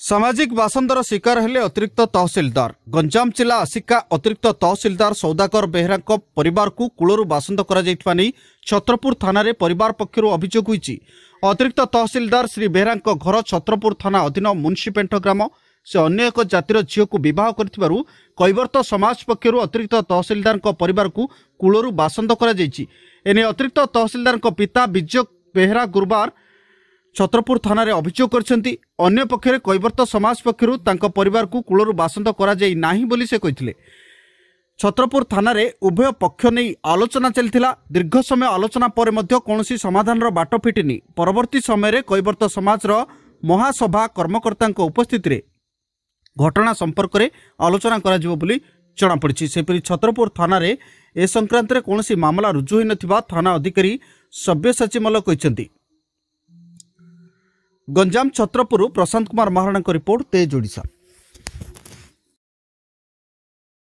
सामाजिक बासंदर शिकार हेले अतिरिक्त तहसिलदार गंजाम जिला आसिका अतिरिक्त तहसिलदार सौदागर बेहरा परिवार को कूलरू बासंद कर छत्रपुर थाना परिवार पक्षर अभियोग होईछि। अतिरिक्त तहसिलदार श्री बेहरा घर छत्रपुर थाना अधीन मुंशीपेंट ग्राम से अन्य एक जातिर झील को विवाह कर कैवर्त समाज पक्षर अतिरिक्त तहसिलदार परिवार को कूलरू बासंद कर एने अतिरिक्त तहसिलदार पिता विजय बेहरा गुरुवार छत्रपुर थाना अभियोग करछंती। अन्य पक्षरे कैवर्त समाज पक्षरु तांको परिवार को कूलरू बासंद करा जाई नाही बोली से कहिथिले। छत्रपुर थाना उभय पक्ष नहीं आलोचना चलथिला। दीर्घ समय आलोचना पर मध्य कोनोसी समाधान रो बाट फिटिनी। परवर्ती समय रे कैवर्त समाज रो महासभा कर्मकर्ता उपस्थित रे घटना संपर्क रे आलोचना करा जिवो बोली जणा पड़िछि। सेपरि छत्रपुर थाना रे ए संक्रांत रे कोनोसी मामला रुजु होई नथिबा थाना अधिकारी सब्यसाची मल्ल कहिसंती। गंजाम छत्रपुर प्रशांत कुमार महाराणा रिपोर्ट तेज ओडिशा।